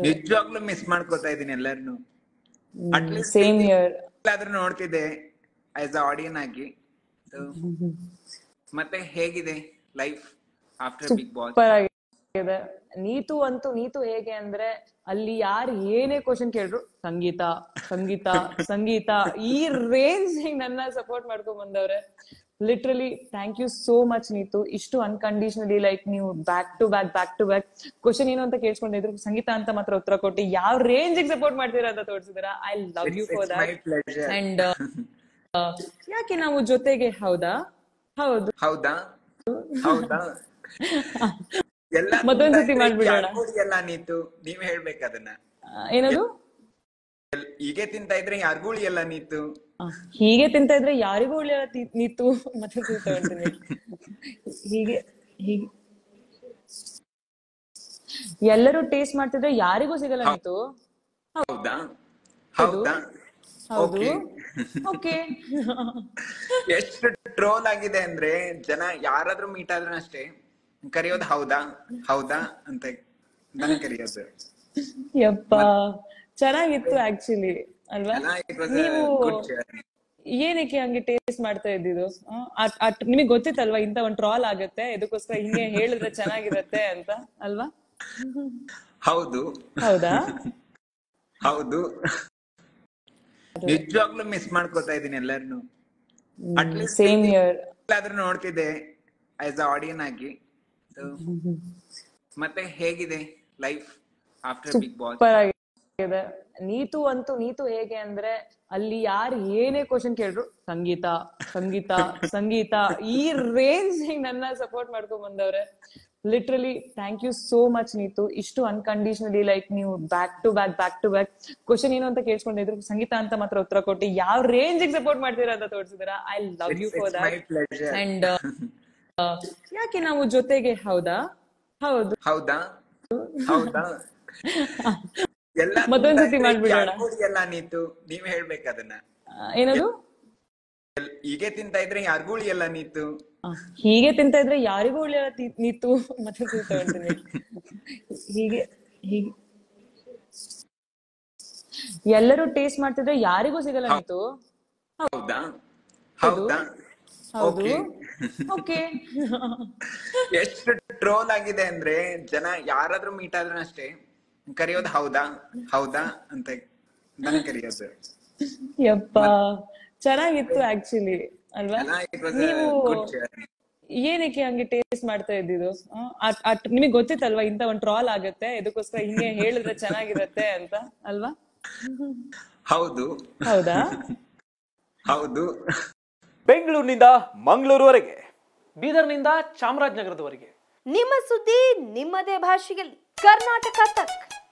ನಿಜವಾಗ್ಲೂ ಮಿಸ್ ಮಾಡ್ಕೋತಾ ಇದೀನಿ ಎಲ್ಲರನ್ನು. At least same year. ಆದ್ರೂ ನೋಡ್ತಿದ್ದೆ ಆಸ್ ಅ ಆಡಿಯನ್ ಆಗಿ. So, ಮತ್ತೆ ಹೇಗಿದೆ life after Bigg Boss? Super ಆಗಿದೆ. ನೀತು ಹೇಗೆ ಅಂದ್ರೆ ಅಲ್ಲಿ ಯಾರು ಏನೇ ಕ್ವಶನ್ ಕೇಳಿದ್ರು ಸಂಗೀತ ಸಂಗೀತ ಸಂಗೀತ ಈ ರೇಂಜ್ ನನ್ನ ಸಪೋರ್ಟ್ ಮಾಡ್ಕೊಂಡ್ ಬಂದವ್ರೆ. Literally thank you so much Neethu. ಇಷ್ಟು ಅನ್ಕಂಡೀಷನಲಿ ಲೈಕ್ ನೀವು ಬ್ಯಾಕ್ ಟು ಬ್ಯಾಕ್ ಕ್ವಶನ್ ಏನು ಅಂತ ಕೇಳ್ಸ್ಕೊಂಡಿದ್ರು ಸಂಗೀತ ಅಂತ ಮಾತ್ರ ಉತ್ತರ ಕೊಟ್ಟು ಯಾವ ರೇಂಜ್ ಸಪೋರ್ಟ್ ಮಾಡ್ತೀರಾ ಅಂತ ತೋರಿಸಿದಿರಾ. I love you for that. And ಯಾಕೆ ನಾವು ಜೊತೆಗೆ ಹೌದಾ ಹೌದು ಹೌದಾ ಹೌದಾ ಎಲ್ಲ ಮತ್ತೊಂದ್ಸತಿ ಮಾಡ್ಬಿಡೋಣ. ಎಲ್ಲ ನೀತು ನೀವ್ ಹೇಳ್ಬೇಕು ಅದನ್ನ. ಏನದು ಹೀಗೆ ತಿಂತಾ ಇದ್ರೆ ಯಾರಿಗೂ ಉಳಿಯಲ್ಲ ನೀತು. ಹೀಗೆ ತಿಂತಾ ಇದ್ರೆ ಯಾರಿಗೂ ಉಳಿಯಲ್ಲ ನೀತು. ಮತ್ತೆ ತಗೊಳ್ತೀನಿ. ಹೀಗೆ ಹೀಗೆ ಎಲ್ಲರೂ ಟೇಸ್ಟ್ ಮಾಡ್ತಿದ್ರೆ ಯಾರಿಗೂ ಸಿಗಲ್ಲ ನೀತು. ಹೌದಾ ಹೌದಾ ಹೌದು ಓಕೆ. ಎಷ್ಟು ಟ್ರೋಲ್ ಆಗಿದೆ ಅಂದ್ರೆ ಜನ ಯಾರಾದ್ರೂ ಮೀಟ್ ಆದ್ರೂ ಅಷ್ಟೇ ಕರೆಯೋದು ಹೌದಾ ಹೌದಾ ಅಂತ ನನ್ನ ಕರೆಯೋದು. ಯಪ್ಪ ಚೆನ್ನಾಗಿತ್ತು ಆಕ್ಚುಲಿ ಅಲ್ವಾ. ನೀವು ಏನಕ್ಕೆ ಹಂಗೆ ಟೇಸ್ಟ್ ಮಾಡ್ತಾ ಇದ್ದಿದ್ದು? ನಿಮಗ್ ಗೊತ್ತಿತ್ತಲ್ವಾ ಇಂತ ಒಂದ್ ಟ್ರಾಲ್ ಆಗುತ್ತೆ, ಇದಕ್ಕೋಸ್ಕರ ಹಿಂಗೆ ಹೇಳಿದ್ರೆ ಚೆನ್ನಾಗಿರತ್ತೆ ಅಂತ ಅಲ್ವಾ? ಹೌದು ಹೌದಾ ಹೌದು ನಿಜವಾಗ್ಲೂ ಮಿಸ್ ಮಾಡ್ಕೋತಾ ಇದೀನಿ ಎಲ್ಲರನ್ನು. At least same year. ಆದ್ರೂ ನೋಡ್ತಿದ್ದೆ ಆಸ್ ಅ ಆಡಿಯನ್ ಆಗಿ. So, ಮತ್ತೆ ಹೇಗಿದೆ life after Bigg Boss? Super ಆಗಿದೆ. ನೀತು ಹೇಗೆ ಅಂದ್ರೆ ಅಲ್ಲಿ ಯಾರು ಏನೇ ಕ್ವಶನ್ ಕೇಳಿದ್ರು ಸಂಗೀತ ಸಂಗೀತ ಸಂಗೀತ ಈ ರೇಂಜ್ ನನ್ನ ಸಪೋರ್ಟ್ ಮಾಡ್ಕೊಂಡ್ ಬಂದವ್ರೆ. Literally thank you so much Neethu. ಇಷ್ಟು ಅನ್ಕಂಡೀಷನಲಿ ಲೈಕ್ ನೀವು ಬ್ಯಾಕ್ ಟು ಬ್ಯಾಕ್ ಕ್ವಶನ್ ಏನು ಅಂತ ಕೇಳ್ಸ್ಕೊಂಡಿದ್ರು ಸಂಗೀತ ಅಂತ ಮಾತ್ರ ಉತ್ತರ ಕೊಟ್ಟು ಯಾವ ರೇಂಜ್ ಸಪೋರ್ಟ್ ಮಾಡ್ತೀರಾ ಅಂತ ತೋರಿಸಿದಿರಾ. I love you for that. And ಯಾಕೆ ನಾವು ಜೊತೆಗೆ ಹೌದಾ ಹೌದು ಹೌದಾ ಹೌದಾ ಎಲ್ಲ ಮತ್ತೊಂದ್ಸತಿ ಮಾಡ್ಬಿಡೋಣ. ಎಲ್ಲ ನೀತು ನೀವ್ ಹೇಳ್ಬೇಕು ಅದನ್ನ. ಏನದು ಹೀಗೆ ತಿಂತಾ ಇದ್ರೆ ಯಾರಿಗೂ ಉಳಿಯಲ್ಲ ನೀತು. ಹೀಗೆ ತಿಂತಾ ಇದ್ರೆ ಯಾರಿಗೂ ಉಳಿಯಲ್ಲ ನೀತು. ಮತ್ತೆ ತಗೊಳ್ತೀನಿ. ಹೀಗೆ ಹೀಗೆ ಎಲ್ಲರೂ ಟೇಸ್ಟ್ ಮಾಡ್ತಿದ್ರೆ ಯಾರಿಗೂ ಸಿಗಲ್ಲ ನೀತು. ಹೌದಾ ಹೌದಾ ಹೌದು ಓಕೆ. ಎಷ್ಟು ಟ್ರೋಲ್ ಆಗಿದೆ ಅಂದ್ರೆ ಜನ ಯಾರಾದ್ರೂ ಮೀಟ್ ಆದ್ರೂ ಅಷ್ಟೇ ಕರೆಯೋದು ಹೌದಾ ಹೌದಾ ಅಂತ ನನ್ನ ಕರೆಯೋದು. ಯಪ್ಪ ಚೆನ್ನಾಗಿತ್ತು ಆಕ್ಚುಲಿ ಅಲ್ವಾ. ನೀವು ಏನಕ್ಕೆ ಹಂಗೆ ಟೇಸ್ಟ್ ಮಾಡ್ತಾ ಇದ್ದಿದ್ದು? ನಿಮಗ್ ಗೊತ್ತಿತ್ತಲ್ವಾ ಇಂತ ಒಂದ್ ಟ್ರಾಲ್ ಆಗುತ್ತೆ, ಇದಕ್ಕೋಸ್ಕರ ಹಿಂಗೆ ಹೇಳಿದ್ರೆ ಚೆನ್ನಾಗಿರತ್ತೆ ಅಂತ ಅಲ್ವಾ? ಹೌದು ಹೌದಾ ಹೌದು. ಬೆಂಗಳೂರಿನಿಂದ ಮಂಗಳೂರುವರೆಗೆ, ಬೀದರ್ನಿಂದ ಚಾಮರಾಜನಗರದವರೆಗೆ ನಿಮ್ಮ ಸುದ್ದಿ ನಿಮ್ಮದೇ ಭಾಷೆಯಲ್ಲಿ ಕರ್ನಾಟಕ ತಕ್.